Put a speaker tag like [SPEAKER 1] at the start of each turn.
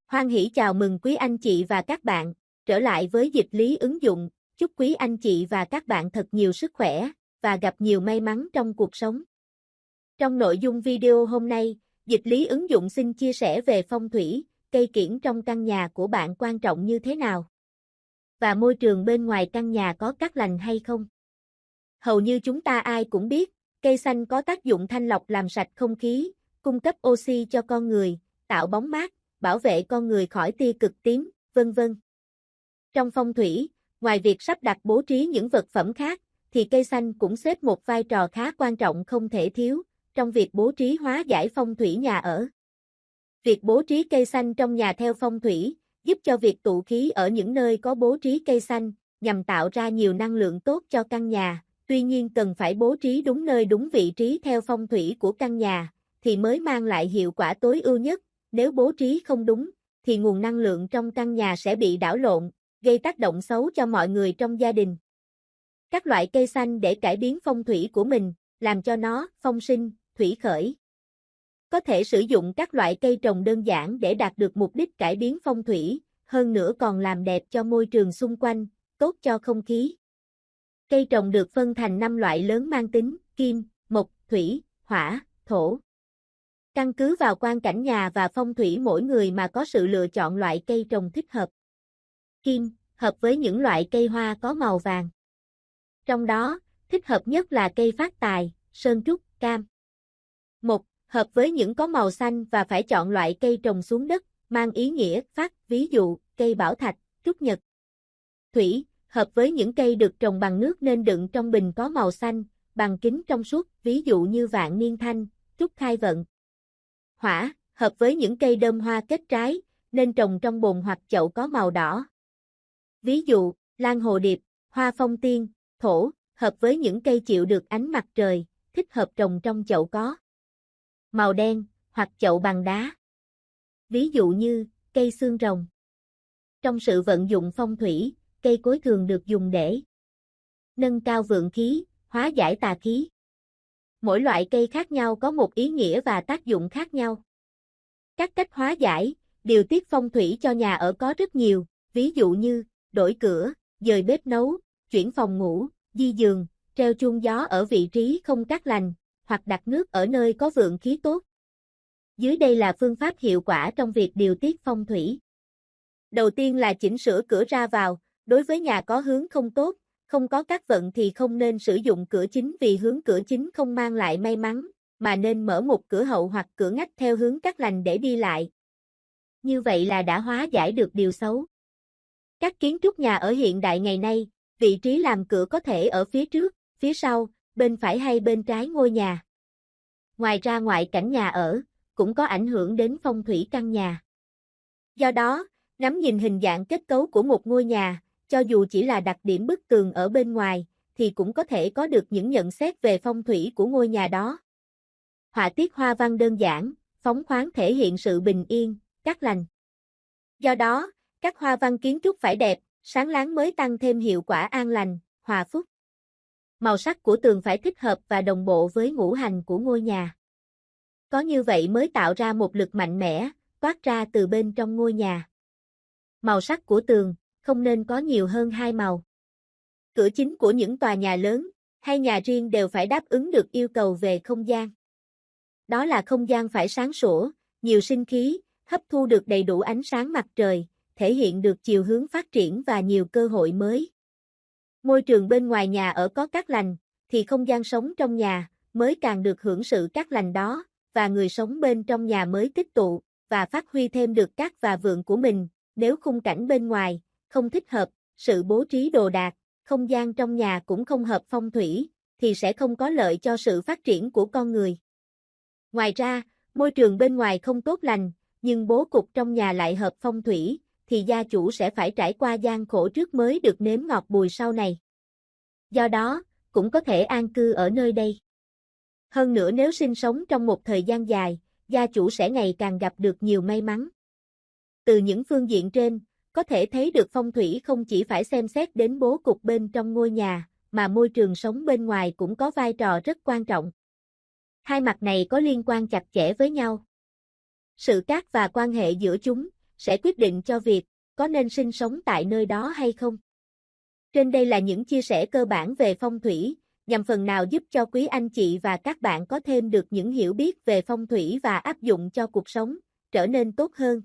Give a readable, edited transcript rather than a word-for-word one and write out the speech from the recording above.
[SPEAKER 1] Hoan hỷ chào mừng quý anh chị và các bạn trở lại với dịch lý ứng dụng. Chúc quý anh chị và các bạn thật nhiều sức khỏe và gặp nhiều may mắn trong cuộc sống. Trong nội dung video hôm nay, dịch lý ứng dụng xin chia sẻ về phong thủy, cây kiểng trong căn nhà của bạn quan trọng như thế nào? Và môi trường bên ngoài căn nhà có cát lành hay không? Hầu như chúng ta ai cũng biết, cây xanh có tác dụng thanh lọc làm sạch không khí, cung cấp oxy cho con người, tạo bóng mát, bảo vệ con người khỏi tia cực tím, vân vân. Trong phong thủy, ngoài việc sắp đặt bố trí những vật phẩm khác, thì cây xanh cũng xếp một vai trò khá quan trọng không thể thiếu trong việc bố trí hóa giải phong thủy nhà ở. Việc bố trí cây xanh trong nhà theo phong thủy giúp cho việc tụ khí ở những nơi có bố trí cây xanh nhằm tạo ra nhiều năng lượng tốt cho căn nhà. Tuy nhiên cần phải bố trí đúng nơi đúng vị trí theo phong thủy của căn nhà thì mới mang lại hiệu quả tối ưu nhất. Nếu bố trí không đúng thì nguồn năng lượng trong căn nhà sẽ bị đảo lộn, gây tác động xấu cho mọi người trong gia đình. Các loại cây xanh để cải biến phong thủy của mình, làm cho nó phong sinh, thủy khởi. Có thể sử dụng các loại cây trồng đơn giản để đạt được mục đích cải biến phong thủy, hơn nữa còn làm đẹp cho môi trường xung quanh, tốt cho không khí. Cây trồng được phân thành 5 loại lớn mang tính kim, mộc, thủy, hỏa, thổ. Căn cứ vào quan cảnh nhà và phong thủy mỗi người mà có sự lựa chọn loại cây trồng thích hợp. Kim, hợp với những loại cây hoa có màu vàng. Trong đó, thích hợp nhất là cây phát tài, sơn trúc, cam. Mộc, hợp với những có màu xanh và phải chọn loại cây trồng xuống đất, mang ý nghĩa phát, ví dụ, cây bảo thạch, trúc nhật. Thủy, hợp với những cây được trồng bằng nước nên đựng trong bình có màu xanh, bằng kính trong suốt, ví dụ như vạn niên thanh, trúc khai vận. Hỏa, hợp với những cây đơm hoa kết trái, nên trồng trong bồn hoặc chậu có màu đỏ. Ví dụ, lan hồ điệp, hoa phong tiên. Thổ, hợp với những cây chịu được ánh mặt trời, thích hợp trồng trong chậu có màu đen, hoặc chậu bằng đá. Ví dụ như, cây xương rồng. Trong sự vận dụng phong thủy, cây cối thường được dùng để nâng cao vượng khí, hóa giải tà khí. Mỗi loại cây khác nhau có một ý nghĩa và tác dụng khác nhau. Các cách hóa giải, điều tiết phong thủy cho nhà ở có rất nhiều, ví dụ như, đổi cửa, dời bếp nấu, chuyển phòng ngủ, di giường, treo chuông gió ở vị trí không cát lành, hoặc đặt nước ở nơi có vượng khí tốt. Dưới đây là phương pháp hiệu quả trong việc điều tiết phong thủy. Đầu tiên là chỉnh sửa cửa ra vào, đối với nhà có hướng không tốt, không có cát vận thì không nên sử dụng cửa chính vì hướng cửa chính không mang lại may mắn, mà nên mở một cửa hậu hoặc cửa ngách theo hướng cát lành để đi lại. Như vậy là đã hóa giải được điều xấu. Các kiến trúc nhà ở hiện đại ngày nay, vị trí làm cửa có thể ở phía trước, phía sau, bên phải hay bên trái ngôi nhà. Ngoài ra ngoại cảnh nhà ở, cũng có ảnh hưởng đến phong thủy căn nhà. Do đó, ngắm nhìn hình dạng kết cấu của một ngôi nhà, cho dù chỉ là đặc điểm bức tường ở bên ngoài, thì cũng có thể có được những nhận xét về phong thủy của ngôi nhà đó. Họa tiết hoa văn đơn giản, phóng khoáng thể hiện sự bình yên, cát lành. Do đó, các hoa văn kiến trúc phải đẹp, sáng láng mới tăng thêm hiệu quả an lành, hòa phúc. Màu sắc của tường phải thích hợp và đồng bộ với ngũ hành của ngôi nhà. Có như vậy mới tạo ra một lực mạnh mẽ, toát ra từ bên trong ngôi nhà. Màu sắc của tường không nên có nhiều hơn 2 màu. Cửa chính của những tòa nhà lớn hay nhà riêng đều phải đáp ứng được yêu cầu về không gian. Đó là không gian phải sáng sủa, nhiều sinh khí, hấp thu được đầy đủ ánh sáng mặt trời, thể hiện được chiều hướng phát triển và nhiều cơ hội mới. Môi trường bên ngoài nhà ở có cát lành, thì không gian sống trong nhà mới càng được hưởng sự cát lành đó, và người sống bên trong nhà mới tích tụ và phát huy thêm được cát và vượng của mình. Nếu khung cảnh bên ngoài không thích hợp, sự bố trí đồ đạc, không gian trong nhà cũng không hợp phong thủy, thì sẽ không có lợi cho sự phát triển của con người. Ngoài ra, môi trường bên ngoài không tốt lành, nhưng bố cục trong nhà lại hợp phong thủy, thì gia chủ sẽ phải trải qua gian khổ trước mới được nếm ngọt bùi sau này. Do đó, cũng có thể an cư ở nơi đây. Hơn nữa nếu sinh sống trong một thời gian dài, gia chủ sẽ ngày càng gặp được nhiều may mắn. Từ những phương diện trên, có thể thấy được phong thủy không chỉ phải xem xét đến bố cục bên trong ngôi nhà, mà môi trường sống bên ngoài cũng có vai trò rất quan trọng. Hai mặt này có liên quan chặt chẽ với nhau. Sự cát và quan hệ giữa chúng, sẽ quyết định cho việc có nên sinh sống tại nơi đó hay không. Trên đây là những chia sẻ cơ bản về phong thủy, nhằm phần nào giúp cho quý anh chị và các bạn có thêm được những hiểu biết về phong thủy và áp dụng cho cuộc sống trở nên tốt hơn.